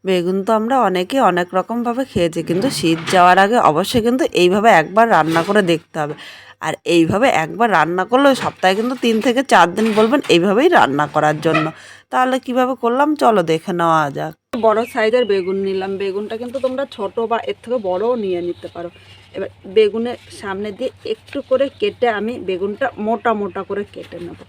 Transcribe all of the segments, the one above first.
বেগুন তো আমরা অনেকে অনেক রকমভাবে খেয়েছি, কিন্তু শীত যাওয়ার আগে অবশ্যই কিন্তু এইভাবে একবার রান্না করে দেখতে হবে। আর এইভাবে একবার রান্না করলে সপ্তাহে কিন্তু 3 থেকে 4 দিন বলবেন এইভাবেই রান্না করার জন্য। তাহলে কিভাবে করলাম চলো দেখে নেওয়া যাক। বড় সাইজের বেগুন নিলাম। বেগুনটা কিন্তু তোমরা ছোট বা এর থেকে বড়ও নিয়ে নিতে পারো। এবার বেগুনের সামনে দিয়ে একটু করে কেটে আমি বেগুনটা মোটা মোটা করে কেটে নেব।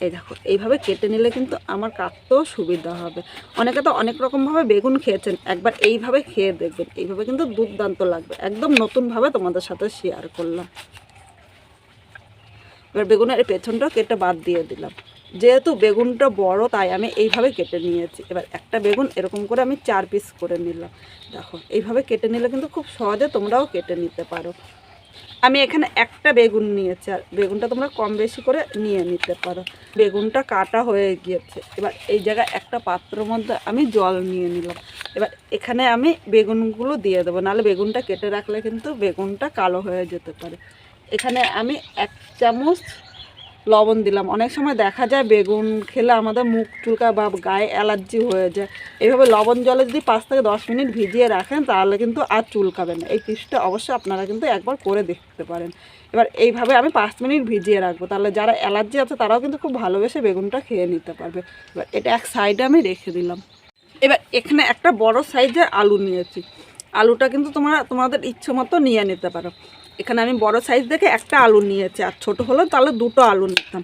এই দেখো এইভাবে কেটে নিলে কিন্তু আমার কাটতেও সুবিধা হবে। অনেকে তো অনেক রকমভাবে বেগুন খেয়েছেন, একবার এইভাবে খেয়ে দেখবেন, এইভাবে কিন্তু দুর্দান্ত লাগবে। একদম নতুনভাবে তোমাদের সাথে শেয়ার করলাম। এবার বেগুনের পেছনটাও কেটে বাদ দিয়ে দিলাম। যেহেতু বেগুনটা বড় তাই আমি এইভাবে কেটে নিয়েছি। এবার একটা বেগুন এরকম করে আমি 4 পিস করে নিলাম। দেখো এইভাবে কেটে নিলে কিন্তু খুব সহজে তোমরাও কেটে নিতে পারো। আমি এখানে একটা বেগুন নিয়েছি, আর বেগুনটা তোমরা কম বেশি করে নিয়ে নিতে পারো। বেগুনটা কাটা হয়ে গিয়েছে। এবার এই জায়গায় একটা পাত্রের মধ্যে আমি জল নিয়ে নিলাম। এবার এখানে আমি বেগুনগুলো দিয়ে দেবো, নাহলে বেগুনটা কেটে রাখলে কিন্তু বেগুনটা কালো হয়ে যেতে পারে। এখানে আমি 1 চামচ লবণ দিলাম। অনেক সময় দেখা যায় বেগুন খেলে আমাদের মুখ চুলকায় বা গায়ে অ্যালার্জি হয়ে যায়। এইভাবে লবণ জলে যদি 5 থেকে 10 মিনিট ভিজিয়ে রাখেন তাহলে কিন্তু আর চুলকাবে না। এই টিপসটা অবশ্যই আপনারা কিন্তু একবার করে দেখতে পারেন। এবার এইভাবে আমি 5 মিনিট ভিজিয়ে রাখবো, তাহলে যারা অ্যালার্জি আছে তারাও কিন্তু খুব ভালোবেসে বেগুনটা খেয়ে নিতে পারবে। এবার এটা এক সাইডে আমি রেখে দিলাম। এবার এখানে একটা বড় সাইজের আলু নিয়েছি। আলুটা কিন্তু তোমাদের ইচ্ছে মতো নিয়ে নিতে পারো। এখানে আমি বড় সাইজ দেখে একটা আলু নিয়েছি, আর ছোট হলো তাহলে 2টো আলু নিতাম।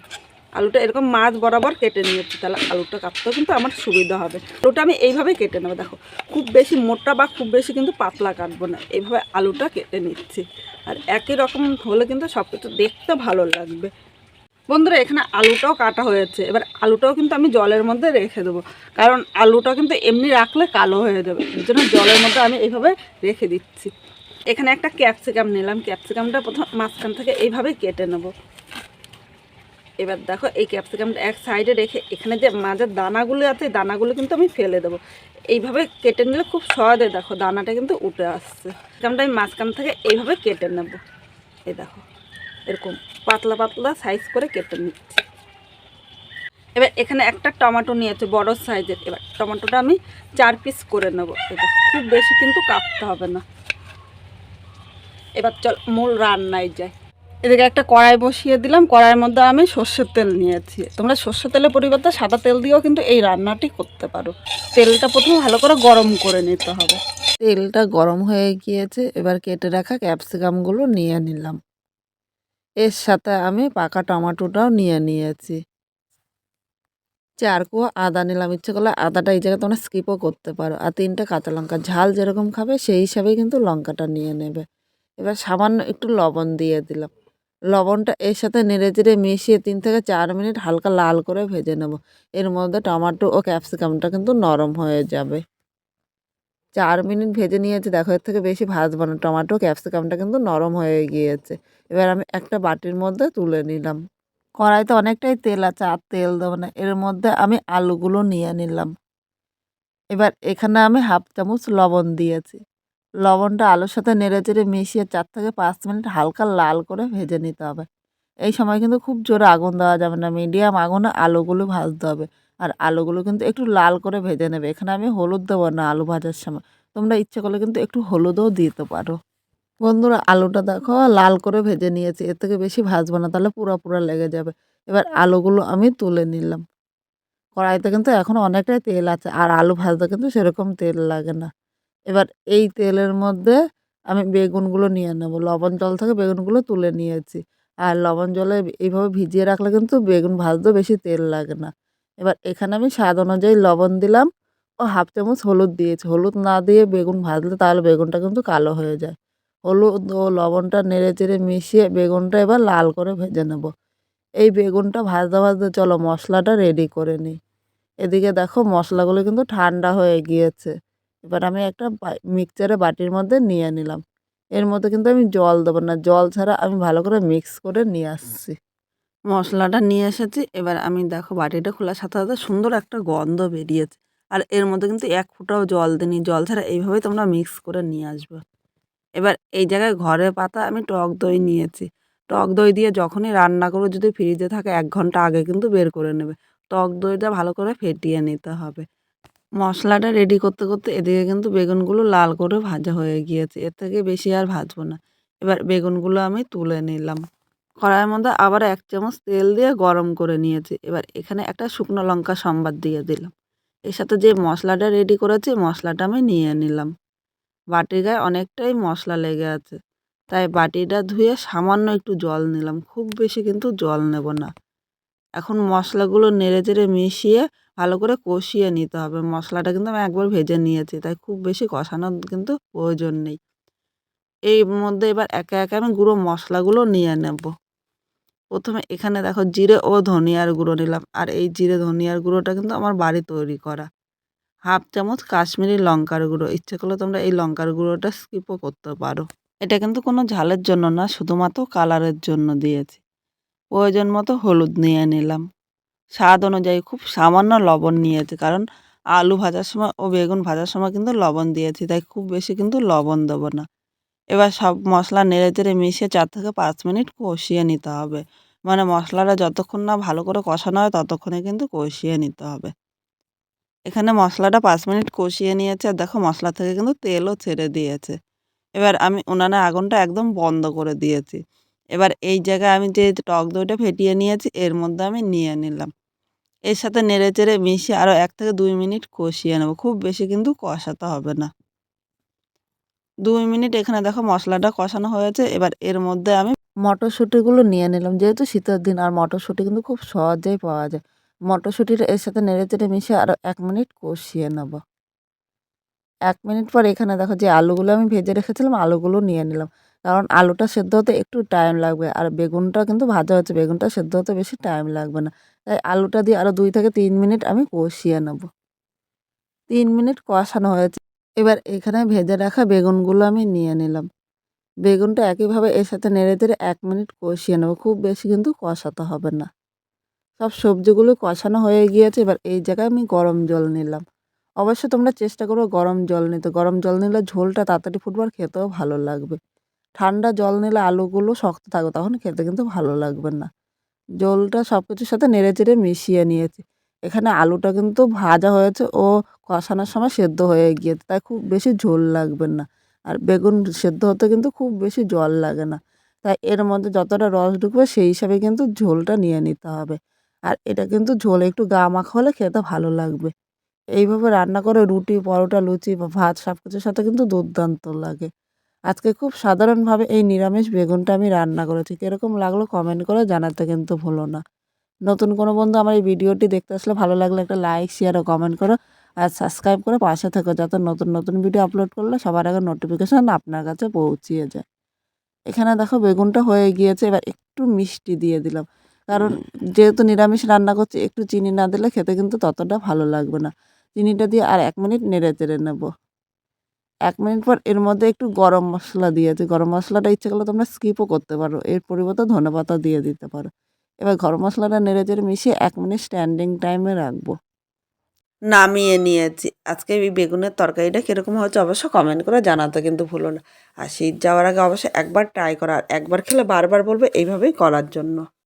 আলুটা এরকম মাছ বরাবর কেটে নিয়েছি, তাহলে আলুটা কাটতেও কিন্তু আমার সুবিধা হবে। আলুটা আমি এইভাবে কেটে নেবো। দেখো খুব বেশি মোটা বা খুব বেশি কিন্তু পাতলা কাটবো না, এইভাবে আলুটা কেটে নিচ্ছি। আর একই রকম হলে কিন্তু সব কিছু দেখতে ভালো লাগবে। বন্ধুরা এখানে আলুটাও কাটা হয়েছে। এবার আলুটাও কিন্তু আমি জলের মধ্যে রেখে দেবো, কারণ আলুটা কিন্তু এমনি রাখলে কালো হয়ে যাবে। এর জন্য জলের মধ্যে আমি এইভাবে রেখে দিচ্ছি। এখানে একটা ক্যাপসিকাম নিলাম। ক্যাপসিকামটা প্রথম মাঝখান থেকে এইভাবে কেটে নেব। এবার দেখো এই ক্যাপসিকামটা এক সাইডে রেখে এখানে যে মাঝের দানাগুলো আছে দানাগুলো কিন্তু আমি ফেলে দেবো। এইভাবে কেটে নিলে খুব সহজে দেখো দানাটা কিন্তু উঠে আসছে। ক্যাপসিকামটা আমি মাঝখান থেকে এইভাবে কেটে নেব। এই দেখো এরকম পাতলা পাতলা সাইজ করে কেটে নিচ্ছি। এবার এখানে একটা টমেটো নিয়েছে বড় সাইজের। এবার টমেটোটা আমি 4 পিস করে নেব। এটা খুব বেশি কিন্তু কাটতে হবে না। এবার চল মূল রান্নায় যাই। এদিকে একটা কড়াই বসিয়ে দিলাম। কড়াইয়ের মধ্যে আমি সর্ষের তেল নিয়েছি। তোমরা সর্ষের তেলের পরিবর্তে সাদা তেল দিয়েও কিন্তু এই রান্নাটি করতে পারো। তেলটা প্রথমে ভালো করে গরম করে নিতে হবে। তেলটা গরম হয়ে গিয়েছে। এবার কেটে রাখা ক্যাপসিকামগুলো নিয়ে নিলাম। এর সাথে আমি পাকা টমেটোটাও নিয়ে নিয়েছি। 4 কোয়া আদা নিলাম। ইচ্ছে করলে আদাটা এই জায়গায় তোমরা স্কিপও করতে পারো। আর 3টা কাঁচা লঙ্কা, ঝাল যেরকম খাবে সেই হিসাবেই কিন্তু লঙ্কাটা নিয়ে নেবে। এবার সামান্য একটু লবণ দিয়ে দিলাম। লবণটা এর সাথে নেড়েচেড়ে মিশিয়ে 3 থেকে 4 মিনিট হালকা লাল করে ভেজে নেব। এর মধ্যে টমেটো ও ক্যাপসিকামটা কিন্তু নরম হয়ে যাবে। 4 মিনিট ভেজে নিয়েছি। দেখো এর থেকে বেশি ভাজবো না। টমেটো ক্যাপসিকামটা কিন্তু নরম হয়ে গিয়েছে। এবার আমি একটা বাটির মধ্যে তুলে নিলাম। কড়াইতে অনেকটাই তেল আছে, আর তেল দেবো না। এর মধ্যে আমি আলুগুলো নিয়ে নিলাম। এবার এখানে আমি 1/2 চামচ লবণ দিয়েছি। লবণটা আলুর সাথে নেড়েচেড়ে মিশিয়ে 4 থেকে 5 মিনিট হালকা লাল করে ভেজে নিতে হবে। এই সময় কিন্তু খুব জোরে আগুন দেওয়া যাবে না, মিডিয়াম আগুনে আলুগুলো ভাজতে হবে। আর আলুগুলো কিন্তু একটু লাল করে ভেজে নেবে। এখানে আমি হলুদ দেবো না আলু ভাজার সময়। তোমরা ইচ্ছে করলে কিন্তু একটু হলুদও দিতে পারো। বন্ধুরা আলুটা দেখো লাল করে ভেজে নিয়েছি। এর থেকে বেশি ভাজবো না, তাহলে পুরা পুরা লেগে যাবে। এবার আলুগুলো আমি তুলে নিলাম। কড়াইতে কিন্তু এখনও অনেকটাই তেল আছে, আর আলু ভাজতে কিন্তু সেরকম তেল লাগে না। এবার এই তেলের মধ্যে আমি বেগুনগুলো নিয়ে নেব। লবণ জল থেকে বেগুনগুলো তুলে নিয়েছি। আর লবণ জলে এইভাবে ভিজিয়ে রাখলে কিন্তু বেগুন ভাজতেও বেশি তেল লাগে না। এবার এখানে আমি স্বাদ অনুযায়ী লবণ দিলাম ও 1/2 চামচ হলুদ দিয়েছি। হলুদ না দিয়ে বেগুন ভাজলে তাহলে বেগুনটা কিন্তু কালো হয়ে যায়। হলুদ ও লবণটা নেড়েচেড়ে মিশিয়ে বেগুনটা এবার লাল করে ভেজে নেব। এই বেগুনটা ভাজতে ভাজতে চলো মশলাটা রেডি করে নিই। এদিকে দেখো মশলাগুলো কিন্তু ঠান্ডা হয়ে গিয়েছে। এবার আমি একটা মিক্সচারে বাটির মধ্যে নিয়ে নিলাম। এর মধ্যে কিন্তু আমি জল দেবো না। জল ছাড়া আমি ভালো করে মিক্স করে নিয়ে আসছি। মশলাটা নিয়ে এসেছি। এবার আমি দেখো বাটিটা খোলার সাথে সাথে সুন্দর একটা গন্ধ বেরিয়েছে। আর এর মধ্যে কিন্তু 1 ফোঁটাও জল দিইনি। জল ছাড়া এইভাবেই তোমরা মিক্স করে নিয়ে আসবে। এবার এই জায়গায় ঘরে পাতা আমি টক দই নিয়েছি। টক দই দিয়ে যখনই রান্না করো যদি ফ্রিজে থাকে 1 ঘন্টা আগে কিন্তু বের করে নেবে। টক দইটা ভালো করে ফেটিয়ে নিতে হবে। মশলাটা রেডি করতে করতে এদিকে কিন্তু বেগুনগুলো লাল করে ভাজা হয়ে গিয়েছে, এর থেকে বেশি আর ভাজবো না। এবার বেগুনগুলো আমি তুলে নিলাম। কড়াইয়ের মধ্যে আবার 1 চামচ তেল দিয়ে গরম করে নিয়েছি। এবার এখানে একটা শুকনো লঙ্কা সম্বাদ দিয়ে দিলাম। এর সাথে যে মশলাটা রেডি করেছি মশলাটা আমি নিয়ে নিলাম। বাটির গায়ে অনেকটাই মশলা লেগে আছে, তাই বাটিটা ধুয়ে সামান্য একটু জল নিলাম, খুব বেশি কিন্তু জল নেব না। এখন মশলাগুলো নেড়েচেড়ে মিশিয়ে ভালো করে কষিয়ে নিতে হবে। মশলাটা কিন্তু আমি একবার ভেজে নিয়েছি, তাই খুব বেশি কষানোর কিন্তু প্রয়োজন নেই। এই মধ্যে এবার একে একে আমি গুঁড়ো মশলাগুলো নিয়ে নেব। প্রথমে এখানে দেখো জিরে ও ধনিয়ার গুঁড়ো নিলাম, আর এই জিরে ধনিয়ার গুঁড়োটা কিন্তু আমার বাড়ি তৈরি করা। 1/2 চামচ কাশ্মীরি লঙ্কার গুঁড়ো, ইচ্ছে করলে তোমরা এই লঙ্কার গুঁড়োটা স্কিপও করতে পারো। এটা কিন্তু কোনো ঝালের জন্য না, শুধুমাত্র কালারের জন্য দিয়েছি। প্রয়োজন মতো হলুদ নিয়ে নিলাম। স্বাদ অনুযায়ী খুব সামান্য লবণ নিয়েছি, কারণ আলু ভাজার সময় ও বেগুন ভাজার সময় কিন্তু লবণ দিয়েছি, তাই খুব বেশি কিন্তু লবণ দেবো না। এবার সব মশলা নেড়েচেড়ে মিশিয়ে 4 থেকে 5 মিনিট কষিয়ে নিতে হবে। মানে মশলাটা যতক্ষণ না ভালো করে কষানো হয় ততক্ষণে কিন্তু কষিয়ে নিতে হবে। এখানে মশলাটা 5 মিনিট কষিয়ে নিয়েছে, আর দেখো মশলা থেকে কিন্তু তেলও ছেড়ে দিয়েছে। এবার আমি উনানের আগুনটা একদম বন্ধ করে দিয়েছি। এবার এই জায়গায় আমি যে টক দইটা ফেটিয়ে নিয়েছি এর মধ্যে আমি নিয়ে নিলাম। এর সাথে নেড়েচেড়ে মিশিয়ে আরও 1 থেকে 2 মিনিট কষিয়ে নেব। খুব বেশি কিন্তু কষাতে হবে না। 2 মিনিট এখানে দেখো মশলাটা কষানো হয়েছে। এবার এর মধ্যে আমি মটরশুঁটিগুলো নিয়ে নিলাম। যেহেতু শীতের দিন আর মটরশুঁটি কিন্তু খুব সহজেই পাওয়া যায়। মটরশুঁটিটা এর সাথে নেড়েচেড়ে মিশিয়ে আরও 1 মিনিট কষিয়ে নেব। 1 মিনিট পর এখানে দেখো যে আলুগুলো আমি ভেজে রেখেছিলাম আলুগুলো নিয়ে নিলাম। কারণ আলুটা সেদ্ধ হতে একটু টাইম লাগবে, আর বেগুনটা কিন্তু ভাজা হচ্ছে, বেগুনটা সেদ্ধ হতে বেশি টাইম লাগবে না। তাই আলুটা দিয়ে আরও 2 থেকে 3 মিনিট আমি কষিয়ে নেব। 3 মিনিট কষানো হয়েছে। এবার এখানে ভেজে রাখা বেগুনগুলো আমি নিয়ে নিলাম। বেগুনটা একইভাবে এর সাথে নেড়েচেড়ে 1 মিনিট কষিয়ে নেব। খুব বেশি কিন্তু কষাতে হবে না। সব সবজিগুলো কষানো হয়ে গিয়েছে। এবার এই জায়গায় আমি গরম জল নিলাম। অবশ্যই তোমরা চেষ্টা করো গরম জল নিতে। গরম জল নিলে ঝোলটা তাড়াতাড়ি ফুটবে আর খেতেও ভালো লাগবে। ঠান্ডা জল নিলে আলুগুলো শক্ত থাকবে, তখন খেতে কিন্তু ভালো লাগবে না। জলটা সব কিছুর সাথে নেড়েচেড়ে মিশিয়ে নিয়েছি। এখানে আলুটা কিন্তু ভাজা হয়েছে ও কষানোর সময় সেদ্ধ হয়ে গিয়েছে, তাই খুব বেশি ঝোল লাগবে না। আর বেগুন সেদ্ধ হতে কিন্তু খুব বেশি জল লাগে না। তাই এর মধ্যে যতটা রস ঢুকবে সেই হিসাবে কিন্তু ঝোলটা নিয়ে নিতে হবে। আর এটা কিন্তু ঝোল একটু গা মাখা হলে খেতে ভালো লাগবে। এইভাবে রান্না করে রুটি, পরোটা, লুচি বা ভাত সব কিছুর সাথে কিন্তু দুর্দান্ত লাগে। আজকে খুব সাধারণভাবে এই নিরামিষ বেগুনটা আমি রান্না করেছি। কিরকম লাগলো কমেন্ট করে জানাতে কিন্তু ভুলো না। নতুন কোনো বন্ধু আমার এই ভিডিওটি দেখতে আসলে ভালো লাগলে একটা লাইক, শেয়ার ও কমেন্ট করো। আর সাবস্ক্রাইব করে পাশে থেকো, যাতে নতুন নতুন ভিডিও আপলোড করলে সবার আগে নোটিফিকেশন আপনার কাছে পৌঁছিয়ে যায়। এখানে দেখো বেগুনটা হয়ে গিয়েছে। এবার একটু মিষ্টি দিয়ে দিলাম। কারণ যেহেতু নিরামিষ রান্না করছি, একটু চিনি না দিলে খেতে কিন্তু ততটা ভালো লাগবে না। চিনিটা দিয়ে আর 1 মিনিট নেড়ে চেড়ে নেব। 1 মিনিট পর এর মধ্যে একটু গরম মসলা দিয়েছি। গরম মসলাটা ইচ্ছে করলে তোমরা স্কিপও করতে পারো। এর পরিবর্তে ধনেপাতা দিয়ে দিতে পারো। এবার গরম মসলাটা নেড়েচেড়ে মিশিয়ে 1 মিনিট স্ট্যান্ডিং টাইমে রাখবো। নামিয়ে নিয়েছি। আজকে এই বেগুনের তরকারিটা কীরকম হয়েছে অবশ্য কমেন্ট করে জানাতে কিন্তু ভুলো না। আর শীত যাওয়ার আগে অবশ্যই একবার ট্রাই করা, আর একবার খেলে বারবার বলবে এইভাবেই করার জন্য।